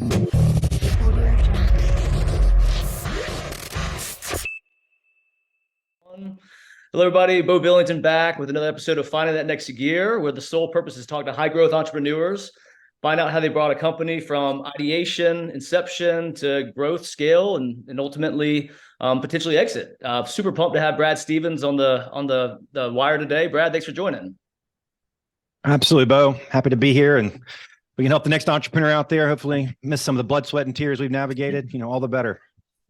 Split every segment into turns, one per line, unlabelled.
Hello, everybody. Bo Billington back with another episode of Finding That Next Gear, where the sole purpose is to talk to high growth entrepreneurs, find out how they brought a company from ideation, inception to growth, scale, and ultimately potentially exit. Super pumped to have Brad Stevens on the wire today. Brad, thanks for joining.
Absolutely, Bo. Happy to be here, and we can help the next entrepreneur out there. Hopefully, miss some of the blood, sweat, and tears we've navigated. All the better.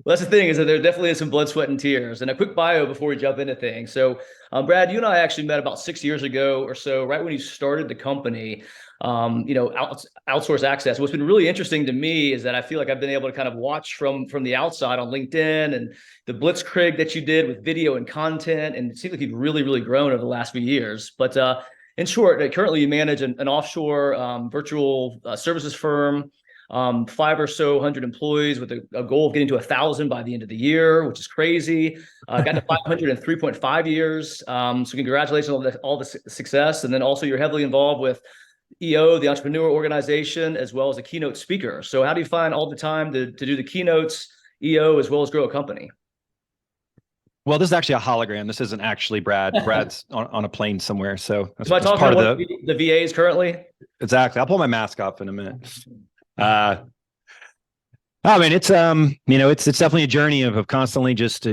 Well, that's the thing, is that there definitely is some blood, sweat, and tears. And a quick bio before we jump into things. So, Brad, you and I actually met about 6 years ago or so, right when you started the company, Outsource Access. What's been really interesting to me is that I feel like I've been able to kind of watch from the outside on LinkedIn and the blitzkrieg that you did with video and content, and it seems like you've really, really grown over the last few years. But in short, currently you manage an offshore virtual services firm. 500 employees with a goal of getting to 1,000 by the end of the year, which is crazy. Got to 500 in 3.5 years. So congratulations on all the success. And then also you're heavily involved with EO, the entrepreneur organization, as well as a keynote speaker. So how do you find all the time to do the keynotes, EO, as well as grow a company?
Well, this is actually a hologram. This isn't actually Brad. Brad's on a plane somewhere. So
that's part of the VAs currently.
Exactly. I'll pull my mask off in a minute. I mean, it's it's definitely a journey of constantly just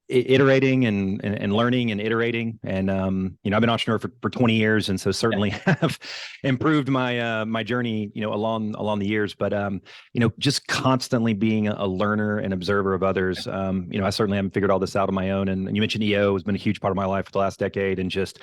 iterating and learning and iterating. And I've been an entrepreneur for 20 years, and so certainly have improved my journey along the years. But just constantly being a learner and observer of others. I certainly haven't figured all this out on my own. And you mentioned EO has been a huge part of my life for the last decade, and just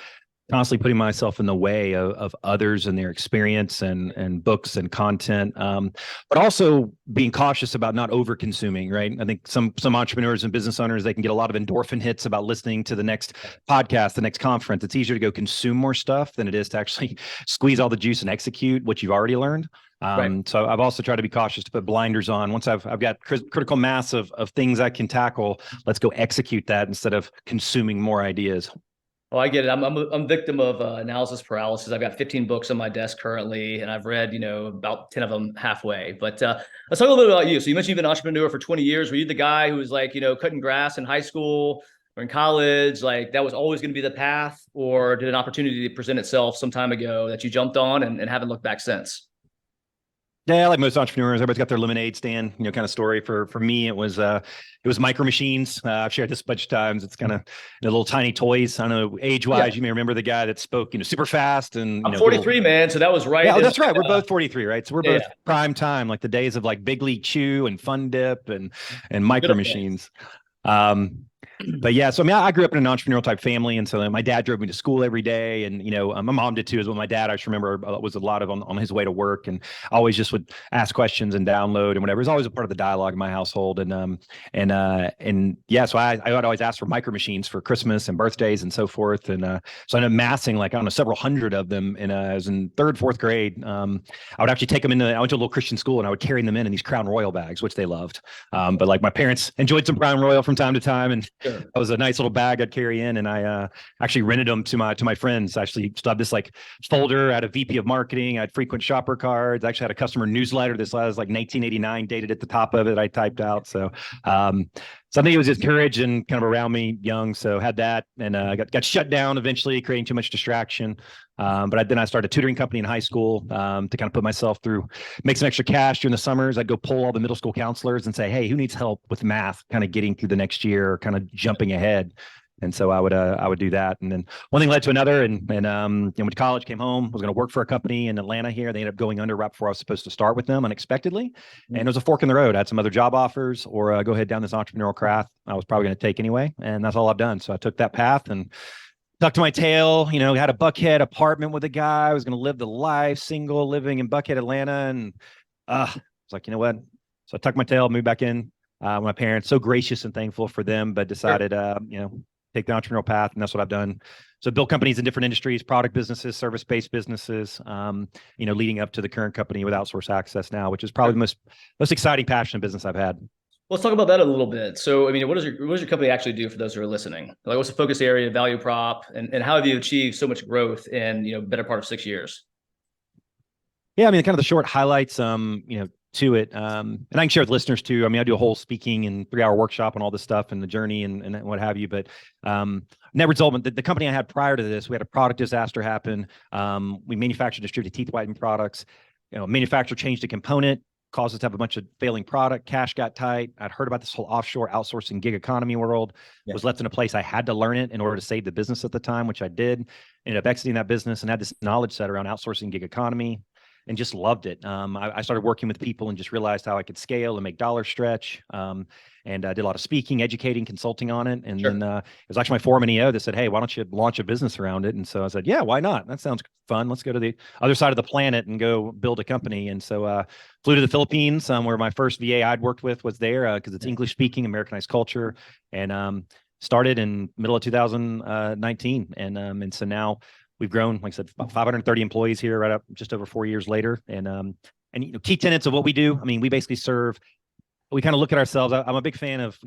constantly putting myself in the way of others and their experience and books and content, but also being cautious about not over consuming, right? I think some entrepreneurs and business owners, they can get a lot of endorphin hits about listening to the next podcast, the next conference. It's easier to go consume more stuff than it is to actually squeeze all the juice and execute what you've already learned. Right. So I've also tried to be cautious to put blinders on. Once I've got critical mass of things I can tackle, let's go execute that instead of consuming more ideas.
Oh, I get it. I'm a victim of analysis paralysis. I've got 15 books on my desk currently, and I've read, about 10 of them halfway. But let's talk a little bit about you. So you mentioned you've been an entrepreneur for 20 years. Were you the guy who was like, cutting grass in high school or in college? Like that was always going to be the path, or did an opportunity present itself some time ago that you jumped on and haven't looked back since?
Yeah, like most entrepreneurs, everybody's got their lemonade stand, kind of story. For me, it was Micro Machines. I've shared this a bunch of times. It's kind of little tiny toys. I don't know, age-wise, You may remember the guy that spoke, super fast. And
I'm 43, man, so that was right.
Yeah, that's right. We're both 43, right? So we're both prime time, like the days of like Big League Chew and Fun Dip and Micro Machines. But yeah, so I mean, I grew up in an entrepreneurial type family, and so my dad drove me to school every day, and my mom did too as well. My dad, I just remember, was a lot of on his way to work, and always just would ask questions and download and whatever. It was always a part of the dialogue in my household, and yeah, so I would always ask for Micro Machines for Christmas and birthdays and so forth, and so I'm amassing like I don't know several hundred of them. And I was in third, fourth grade. I would actually take them I went to a little Christian school, and I would carry them in these Crown Royal bags, which they loved. But like my parents enjoyed some Crown Royal from time to time, and that was a nice little bag I'd carry in, and I actually rented them to my friends. I actually still have this like folder. I had a VP of marketing. I had frequent shopper cards. I actually had a customer newsletter. This was like 1989 dated at the top of it. I typed out. So something that was just courage and kind of around me young. So had that, and got shut down eventually, creating too much distraction. But then I started a tutoring company in high school to kind of put myself through, make some extra cash during the summers. I'd go pull all the middle school counselors and say, hey, who needs help with math, kind of getting through the next year, or kind of jumping ahead. And so I would do that. And then one thing led to another, and went to college, came home, was going to work for a company in Atlanta here. They ended up going under right before I was supposed to start with them unexpectedly. And it was a fork in the road. I had some other job offers, or go ahead down this entrepreneurial path I was probably going to take anyway. And that's all I've done. So I took that path and tucked my tail, had a Buckhead apartment with a guy. I was going to live the life, single, living in Buckhead, Atlanta. And I was like, you know what? So I tucked my tail, moved back in. My parents, so gracious and thankful for them, but decided, take the entrepreneurial path. And that's what I've done. So built companies in different industries, product businesses, service-based businesses, leading up to the current company with Outsource Access now, which is probably the most exciting, passionate business I've had.
Let's talk about that a little bit. So, I mean, what does your company actually do for those who are listening? Like, what's the focus area, value prop, and how have you achieved so much growth in, better part of 6 years?
Yeah, I mean, kind of the short highlights, to it. And I can share with listeners too. I mean, I do a whole speaking and 3-hour workshop on all this stuff and the journey and what have you. But net result, the company I had prior to this, we had a product disaster happen. We manufactured, distributed teeth whitening products. Manufacturer changed a component, caused us to have a bunch of failing product. Cash got tight. I'd heard about this whole offshore outsourcing gig economy world. Yeah. Was left in a place I had to learn it in order to save the business at the time, which I did. Ended up exiting that business and had this knowledge set around outsourcing gig economy. And just loved it. I started working with people and just realized how I could scale and make dollars stretch. And I did a lot of speaking, educating, consulting on it. And then it was actually my foreman EO that said, "Hey, why don't you launch a business around it?" And so I said, "Yeah, why not? That sounds fun. Let's go to the other side of the planet and go build a company." And so flew to the Philippines, where my first VA I'd worked with was there because it's English speaking, Americanized culture, and started in middle of 2019. And so now we've grown, like I said, about 530 employees here, right up just over 4 years later. And key tenets of what we do. I mean, we basically serve. We kind of look at ourselves. I'm a big fan of,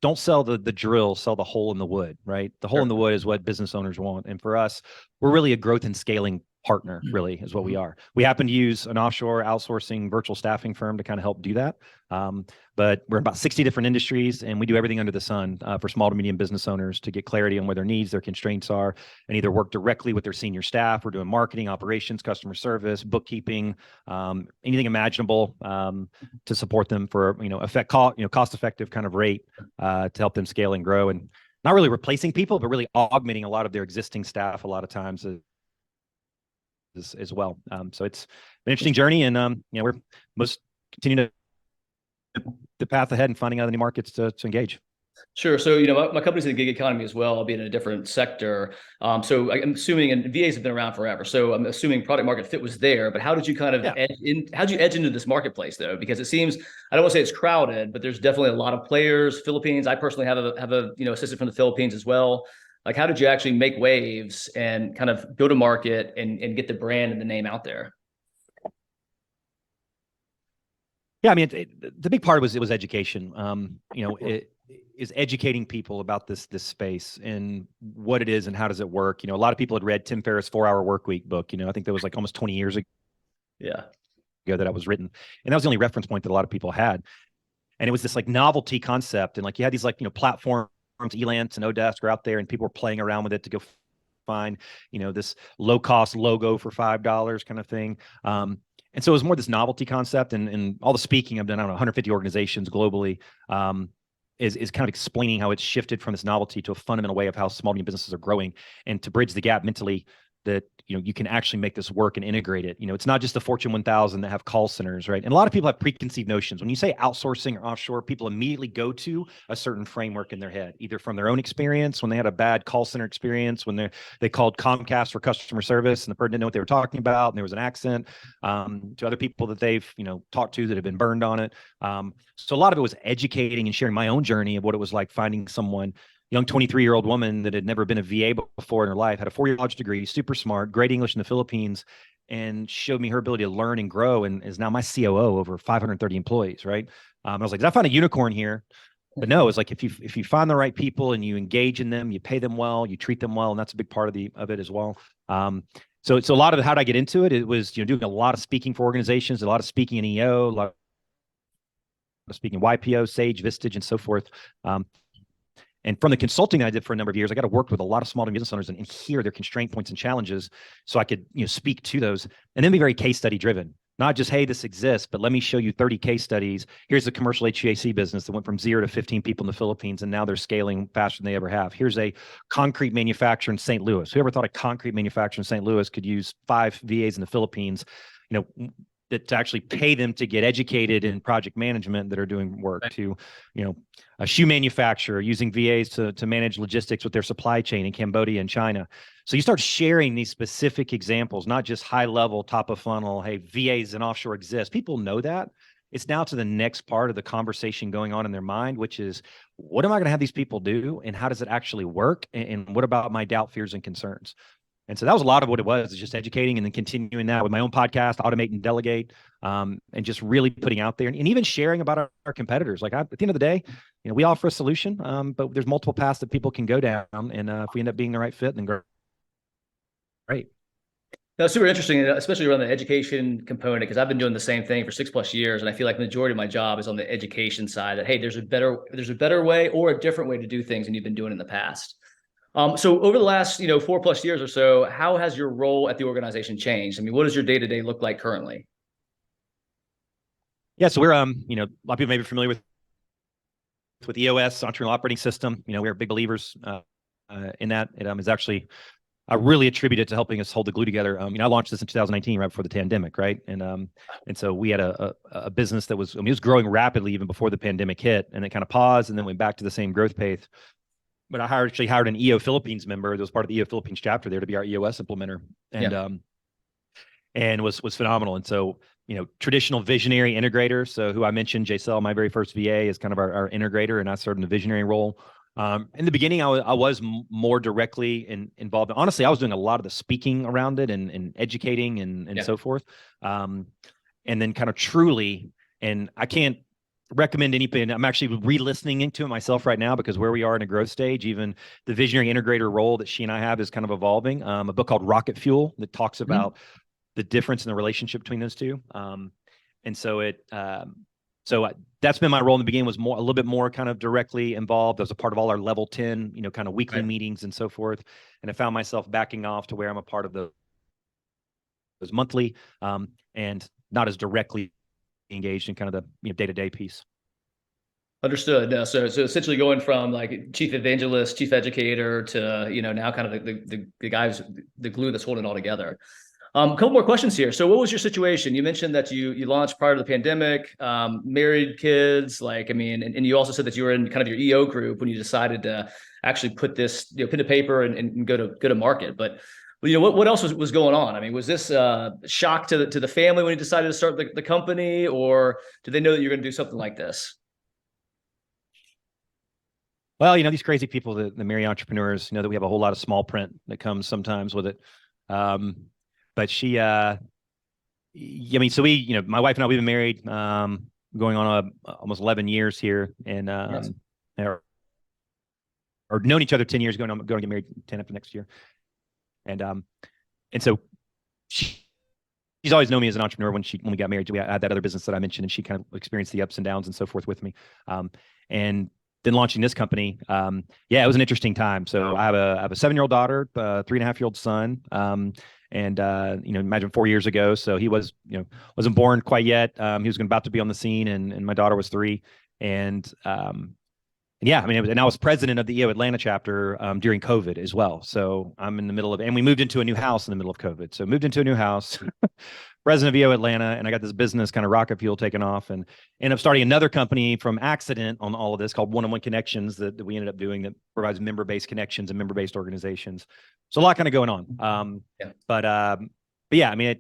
don't sell the drill, sell the hole in the wood, right? The hole in the wood is what business owners want. And for us, we're really a growth and scaling partner, really, is what we are. We happen to use an offshore outsourcing virtual staffing firm to kind of help do that. But we're in about 60 different industries, and we do everything under the sun for small to medium business owners to get clarity on where their needs, their constraints are, and either work directly with their senior staff. We're doing marketing, operations, customer service, bookkeeping, anything imaginable to support them for cost-effective kind of rate to help them scale and grow, and not really replacing people, but really augmenting a lot of their existing staff a lot of times as well. So it's an interesting journey, and we're most continuing the path ahead and finding other new markets to engage.
Sure. So, my company's in the gig economy as well, albeit in a different sector. So I'm assuming, and VAs have been around forever, so I'm assuming product market fit was there, but how did you kind of how'd you edge into this marketplace though? Because it seems, I don't want to say it's crowded, but there's definitely a lot of players. Philippines, I personally have a assistant from the Philippines as well. Like, how did you actually make waves and kind of go to market and get the brand and the name out there?
Yeah, I mean, the big part was education. It is educating people about this space and what it is and how does it work. A lot of people had read Tim Ferriss' 4-Hour Workweek book. I think that was like almost 20 years ago.
Yeah,
that it was written, and that was the only reference point that a lot of people had. And it was this like novelty concept, and like you had these platforms, Elance and Odesk are out there, and people were playing around with it to go find this low cost logo for $5 kind of thing. And so it was more this novelty concept, and all the speaking I've done, I don't know, 150 organizations globally, is kind of explaining how it's shifted from this novelty to a fundamental way of how small medium businesses are growing, and to bridge the gap mentally that you can actually make this work and integrate it. It's not just the Fortune 1000 that have call centers, right? And a lot of people have preconceived notions. When you say outsourcing or offshore, people immediately go to a certain framework in their head, either from their own experience, when they had a bad call center experience, when they called Comcast for customer service and the person didn't know what they were talking about, and there was an accent, to other people that they've talked to that have been burned on it. So a lot of it was educating and sharing my own journey of what it was like finding someone, young 23-year-old woman that had never been a VA before in her life, had a 4-year college degree, super smart, great English in the Philippines, and showed me her ability to learn and grow, and is now my COO over 530 employees, right? I was like, did I find a unicorn here? But no, it's like if you find the right people and you engage in them, you pay them well, you treat them well, and that's a big part of it as well. So it's a lot of how did I get into it? It was doing a lot of speaking for organizations, a lot of speaking in EO, a lot of speaking YPO, Sage, Vistage, and so forth. And from the consulting that I did for a number of years, I got to work with a lot of small business owners and hear their constraint points and challenges, so I could speak to those, and then be very case study driven. Not just, hey, this exists, but let me show you 30 case studies. Here's a commercial HVAC business that went from 0 to 15 people in the Philippines, and now they're scaling faster than they ever have. Here's a concrete manufacturer in St. Louis. Whoever thought a concrete manufacturer in St. Louis could use 5 VAs in the Philippines, that to actually pay them to get educated in project management that are doing work, to, a shoe manufacturer using VAs to manage logistics with their supply chain in Cambodia and China. So you start sharing these specific examples, not just high level, top of funnel, hey, VAs and offshore exist. People know that. It's now to the next part of the conversation going on in their mind, which is, what am I going to have these people do? And how does it actually work? And what about my doubt, fears, and concerns? And so that was a lot of what it was, is just educating, and then continuing that with my own podcast, Automate and Delegate, and just really putting out there and even sharing about our competitors. Like, at the end of the day, we offer a solution, but there's multiple paths that people can go down. And if we end up being the right fit, then great.
That's super interesting, especially around the education component, because I've been doing the same thing for 6+ years, and I feel like the majority of my job is on the education side. That hey, there's a better way or a different way to do things than you've been doing in the past. So over the last 4+ years or so, how has your role at the organization changed? I mean, what does your day to day look like currently?
Yeah, so we're a lot of people may be familiar with EOS, Entrepreneurial Operating System. We're big believers in that. It is actually I really attribute it to helping us hold the glue together. I launched this in 2019, right before the pandemic, right? And so we had a business that was, it was growing rapidly even before the pandemic hit, and it kind of paused and then went back to the same growth pace. But I actually hired an EO Philippines member that was part of the EO Philippines chapter there to be our EOS implementer, and
Yeah.
and was phenomenal. And so, traditional visionary integrator. So who I mentioned, JSL, my very first VA, is kind of our integrator, and I started in the visionary role. In the beginning, I was more directly involved. Honestly, I was doing a lot of the speaking around it and educating and so forth. And then kind of truly, and I can't recommend anything. I'm actually re-listening into it myself right now, because where we are in a growth stage, even the visionary integrator role that she and I have is kind of evolving. A book called Rocket Fuel that talks about the difference in the relationship between those two. And so that's been my role in the beginning, was a little bit more kind of directly involved. I was a part of all our level 10, kind of weekly meetings and so forth. And I found myself backing off to where I'm a part of those monthly, and not as directly engaged in kind of the day-to-day piece.
Understood. No, so essentially going from like chief evangelist, chief educator to now kind of the guys, the glue that's holding it all together. A couple more questions here. So what was your situation? You mentioned that you launched prior to the pandemic, married, kids, like, I mean, and you also said that you were in kind of your EO group when you decided to actually put this, pen to paper and go to market. But what else was going on? I mean, was this a shock to the family when you decided to start the company, or did they know that you're going to do something like this?
Well, these crazy people, the marry entrepreneurs, that we have a whole lot of small print that comes sometimes with it. But she, I mean, so my wife and I, we've been married, going on almost 11 years here, and
Yes.
or known each other 10 years, going to get married 10 after next year. And so she's always known me as an entrepreneur. When we got married, we had that other business that I mentioned, and she kind of experienced the ups and downs and so forth with me. And then launching this company, it was an interesting time. So I have a 7-year-old daughter, 3.5-year-old son. And imagine 4 years ago. So he wasn't born quite yet. He was about to be on the scene, and my daughter was 3. And I mean, and I was president of the EO Atlanta chapter during COVID as well. So I'm in the middle of, and we moved into a new house in the middle of COVID. So moved into a new house, president of EO Atlanta, and I got this business kind of Rocket Fuel taken off, and ended up starting another company from accident on all of this called One-on-One Connections that we ended up doing, that provides member-based connections and member-based organizations. So a lot kind of going on. But yeah, I mean,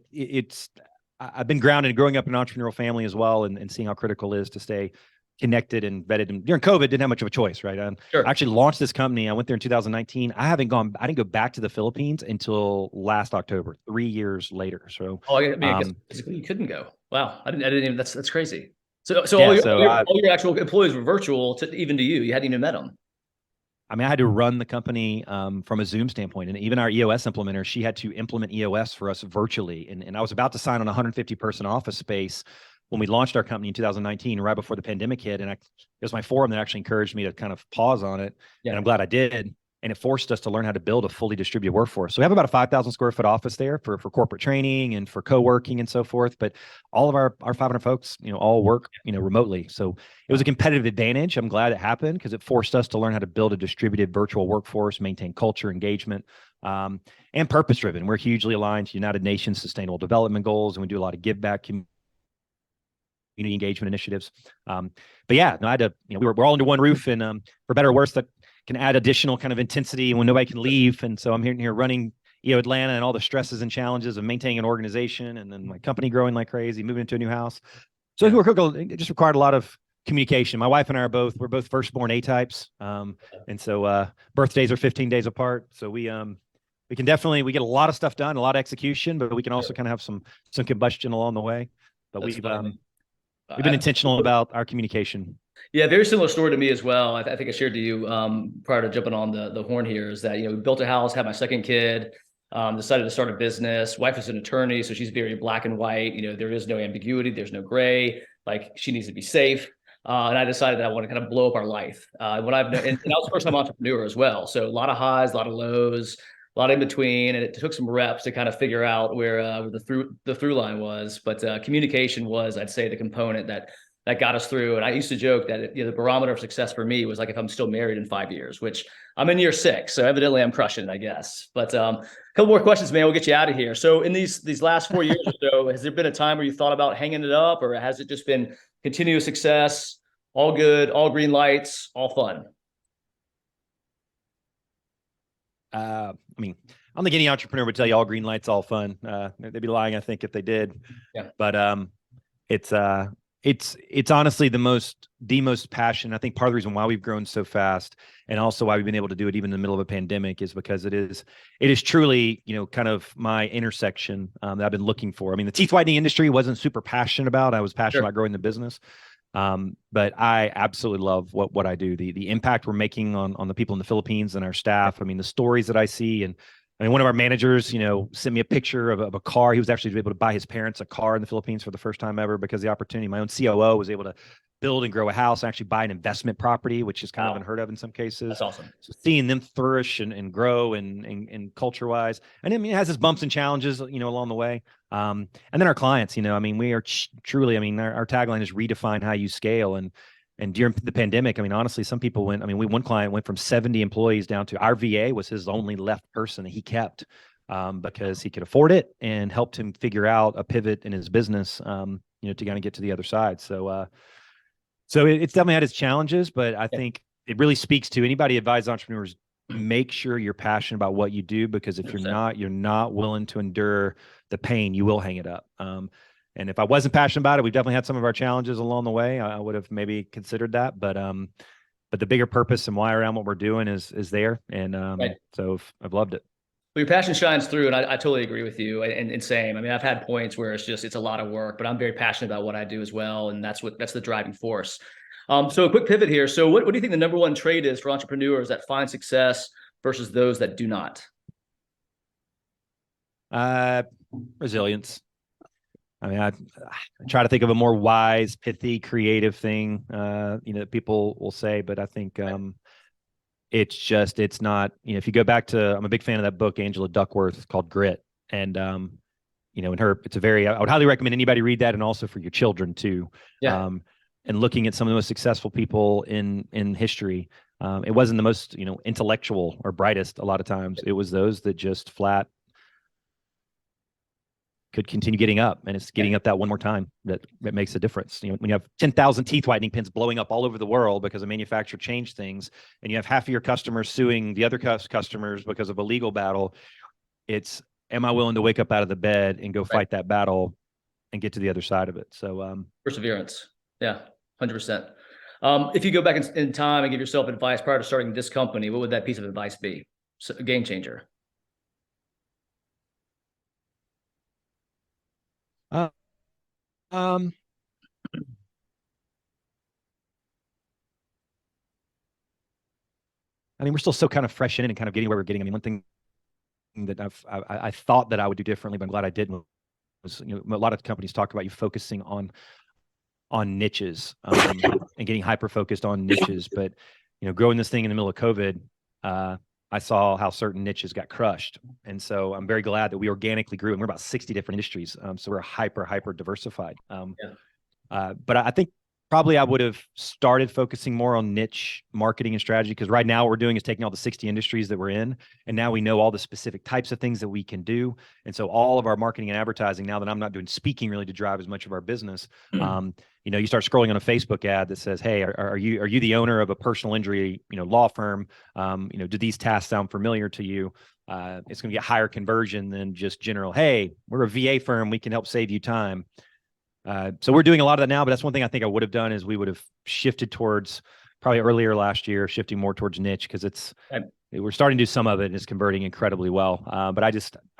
I've been grounded growing up in an entrepreneurial family as well, and seeing how critical it is to stay connected and vetted. And during COVID, didn't have much of a choice, right?
Sure.
I actually launched this company. I went there in 2019. I didn't go back to the Philippines until last October, 3 years later. So,
I mean, I guess physically you couldn't go. Wow, I didn't even. That's crazy. So
yeah,
all your actual employees were virtual even to you. You hadn't even met them.
I mean, I had to run the company from a Zoom standpoint, and even our EOS implementer, she had to implement EOS for us virtually. And I was about to sign on a 150-person office space when we launched our company in 2019, right before the pandemic hit. And it was my forum that actually encouraged me to kind of pause on it. And I'm glad I did. And it forced us to learn how to build a fully distributed workforce. So we have about a 5,000 square foot office there for corporate training and for co-working and so forth. But all of our 500 folks, all work, remotely. So it was a competitive advantage. I'm glad it happened, because it forced us to learn how to build a distributed virtual workforce, maintain culture, engagement, and purpose-driven. We're hugely aligned to United Nations Sustainable Development Goals, and we do a lot of give back community engagement initiatives. But yeah, no, I had to, we're all under one roof, and for better or worse, that can add additional kind of intensity when nobody can leave. And so I'm here running EO Atlanta and all the stresses and challenges of maintaining an organization, and then my company growing like crazy, moving into a new house. So it just required a lot of communication. My wife and I we're both firstborn A types. And so birthdays are 15 days apart. So we get a lot of stuff done, a lot of execution, but we can also kind of have some combustion along the way. But we've been intentional about our communication.
Yeah, very similar story to me as well. I think I shared to you prior to jumping on the horn here, is that we built a house, had my second kid. Decided to start a business. Wife is an attorney, so she's very black and white. There is no ambiguity. There's no gray. Like, she needs to be safe. And I decided that I want to kind of blow up our life. What I've known, and I was a first-time entrepreneur as well. So a lot of highs, a lot of lows, a lot in between, and it took some reps to kind of figure out where the through line was. But communication was, I'd say, the component that got us through. And I used to joke that the barometer of success for me was like if I'm still married in 5 years, which I'm in year 6, so evidently I'm crushing it, I guess. But a couple more questions, man. We'll get you out of here. So in these last 4 years or so, has there been a time where you thought about hanging it up, or has it just been continuous success, all good, all green lights, all fun?
I mean, I don't think any entrepreneur would tell you all green lights, all fun. They'd be lying, I think, if they did.
Yeah.
But it's honestly the most passion. I think part of the reason why we've grown so fast, and also why we've been able to do it even in the middle of a pandemic, is because it is truly, kind of my intersection that I've been looking for. I mean, the teeth whitening industry wasn't super passionate about. I was passionate about growing the business. But I absolutely love what I do. The impact we're making on the people in the Philippines and our staff. I mean, the stories that I see, and I mean, one of our managers, sent me a picture of a car. He was actually able to buy his parents a car in the Philippines for the first time ever because of the opportunity. My own COO was able to build and grow a house, actually buy an investment property, which is kind of unheard of in some cases.
That's awesome. So
seeing them flourish and grow and culture wise, and I mean, it has its bumps and challenges, along the way. And then our clients, I mean, we are truly, I mean, our tagline is redefine how you scale. And during the pandemic, I mean, honestly, some people one client went from 70 employees down to our VA was his only left person that he kept because he could afford it, and helped him figure out a pivot in his business, to kind of get to the other side. So it's definitely had its challenges, but I think it really speaks to anybody advise entrepreneurs, make sure you're passionate about what you do, because if you're not willing to endure the pain, you will hang it up. And if I wasn't passionate about it, we've definitely had some of our challenges along the way. I would have maybe considered that, but the bigger purpose and why around what we're doing is there. And so I've loved it.
Well, your passion shines through, and I totally agree with you. And same. I mean, I've had points where it's a lot of work, but I'm very passionate about what I do as well, and that's the driving force. So a quick pivot here. So what do you think the number one trait is for entrepreneurs that find success versus those that do not?
Resilience. I mean, I try to think of a more wise, pithy, creative thing, that people will say, but I think it's not, if you go back to, I'm a big fan of that book, Angela Duckworth, called Grit. And, in her, I would highly recommend anybody read that, and also for your children too. Yeah. And looking at some of the most successful people in history, it wasn't the most, intellectual or brightest a lot of times. It was those that just flat could continue getting up, and it's getting up that one more time that makes a difference. When you have 10,000 teeth whitening pins blowing up all over the world because a manufacturer changed things, and you have half of your customers suing the other customers because of a legal battle, it's, am I willing to wake up out of the bed and go fight that battle and get to the other side of it? So
perseverance. Yeah, 100%. If you go back in time and give yourself advice prior to starting this company, what would that piece of advice be? So, a game changer.
I mean, we're still so kind of fresh in it and kind of getting where we're getting. I mean, one thing that I thought that I would do differently, but I'm glad I didn't, was, a lot of companies talk about you focusing on niches and getting hyper focused on niches. But, growing this thing in the middle of COVID, I saw how certain niches got crushed. And so I'm very glad that we organically grew, and we're about 60 different industries. So we're hyper diversified. But I think probably I would have started focusing more on niche marketing and strategy, because right now what we're doing is taking all the 60 industries that we're in, and now we know all the specific types of things that we can do. And so all of our marketing and advertising, now that I'm not doing speaking really to drive as much of our business, you start scrolling on a Facebook ad that says, hey, are you the owner of a personal injury, law firm? Do these tasks sound familiar to you? It's going to get higher conversion than just general, hey, we're a VA firm, we can help save you time. So we're doing a lot of that now, but that's one thing I think I would have done, is we would have shifted towards, probably earlier last year, shifting more towards niche, because we're starting to do some of it and it's converting incredibly well. But I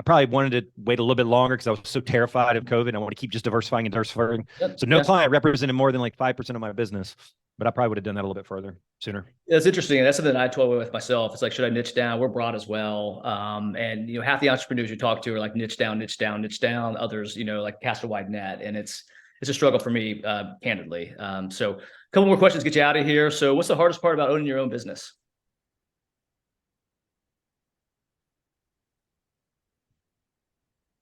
probably wanted to wait a little bit longer because I was so terrified of COVID. I want to keep just diversifying and diversifying. So no client represented more than like 5% of my business. but I probably would have done that a little bit further sooner.
It's interesting. That's something I toyed with myself. It's like, should I niche down? We're broad as well. And, half the entrepreneurs you talk to are like niche down, niche down, niche down. Others, like cast a wide net. And it's a struggle for me, candidly. So a couple more questions to get you out of here. So what's the hardest part about owning your own business?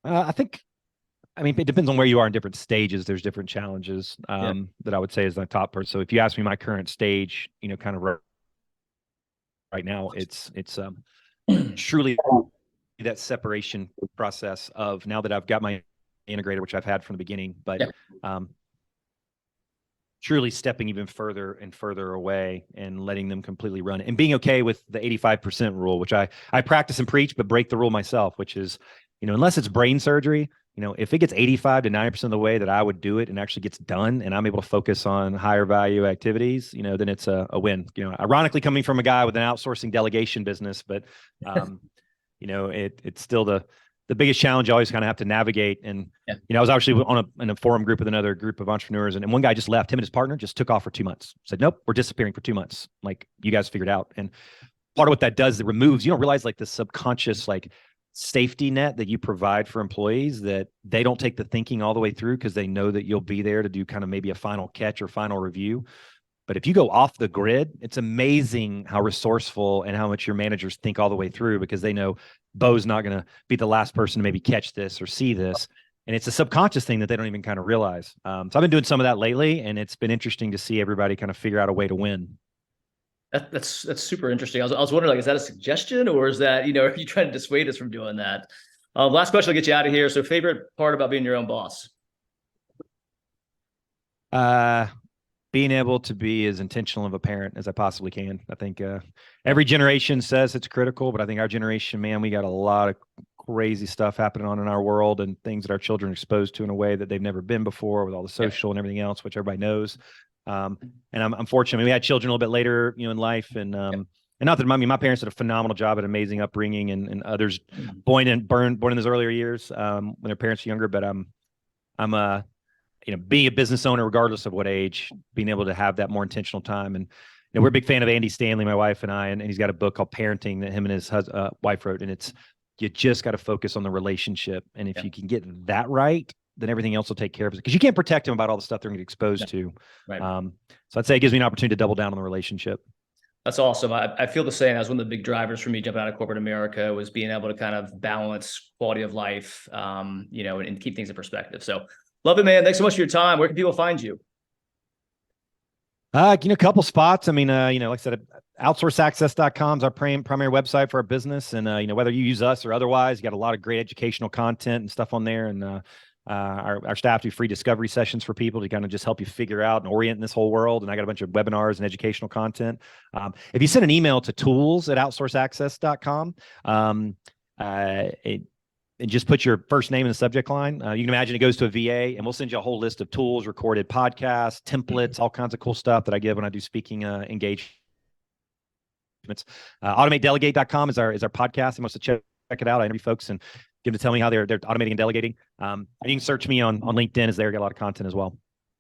It depends on where you are in different stages. There's different challenges that I would say is the top part. So if you ask me my current stage, kind of right now, it's truly that separation process of now that I've got my integrator, which I've had from the beginning, but truly stepping even further and further away and letting them completely run and being okay with the 85% rule, which I practice and preach, but break the rule myself, which is, unless it's brain surgery, if it gets 85 to 90% of the way that I would do it and actually gets done and I'm able to focus on higher value activities, then it's a win. Ironically coming from a guy with an outsourcing delegation business, but it's still the biggest challenge you always kind of have to navigate. And, I was actually in a forum group with another group of entrepreneurs and one guy just left. Him and his partner just took off for 2 months. Said, nope, we're disappearing for 2 months. Like, you guys figured out. And part of what that does, it removes, you don't realize like the subconscious, like safety net that you provide for employees, that they don't take the thinking all the way through because they know that you'll be there to do kind of maybe a final catch or final review. But if you go off the grid, it's amazing how resourceful and how much your managers think all the way through, because they know Bo's not going to be the last person to maybe catch this or see this. And it's a subconscious thing that they don't even kind of realize. So I've been doing some of that lately, and it's been interesting to see everybody kind of figure out a way to win.
That's super interesting. I was wondering, like, is that a suggestion, or is that, are you trying to dissuade us from doing that? Last question, I'll get you out of here. So favorite part about being your own boss?
Being able to be as intentional of a parent as I possibly can. I think every generation says it's critical, but I think our generation, man, we got a lot of crazy stuff happening on in our world and things that our children are exposed to in a way that they've never been before, with all the social and everything else, which everybody knows. And I'm fortunate. We had children a little bit later, in life, and not that my parents did a phenomenal job at amazing upbringing, and others born in those earlier years when their parents were younger. But I'm being a business owner, regardless of what age, being able to have that more intentional time. And we're a big fan of Andy Stanley, my wife and I, and he's got a book called Parenting that him and his wife wrote, and it's, you just got to focus on the relationship, and if you can get that right, then everything else will take care of it, because you can't protect them about all the stuff they're going to get exposed to. Right. So I'd say it gives me an opportunity to double down on the relationship.
That's awesome. I feel the same. As one of the big drivers for me jumping out of corporate America was being able to kind of balance quality of life, and keep things in perspective. So love it, man. Thanks so much for your time. Where can people find you?
A couple spots. Like I said, outsourceaccess.com is our primary website for our business. And, whether you use us or otherwise, you got a lot of great educational content and stuff on there. And, our staff do free discovery sessions for people to kind of just help you figure out and orient in this whole world. And I got a bunch of webinars and educational content. If you send an email to tools@outsourceaccess.com, and just put your first name in the subject line, you can imagine it goes to a VA, and we'll send you a whole list of tools, recorded podcasts, templates, all kinds of cool stuff that I give when I do speaking engagements. AutomateDelegate.com is our podcast. You must check it out. I interview folks and give them to tell me how they're automating and delegating. And you can search me on LinkedIn, as there. Got a lot of content as well.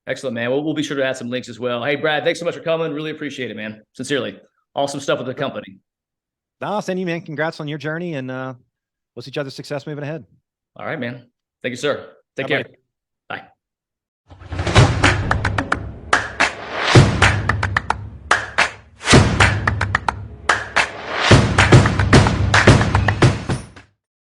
Excellent, man. We'll be sure to add some links as well. Hey, Brad, thanks so much for coming. Really appreciate it, man. Sincerely. Awesome stuff with the company. No, send you, man. Congrats on your journey, and we'll see each other's success moving ahead. All right, man. Thank you, sir. Take care. Buddy.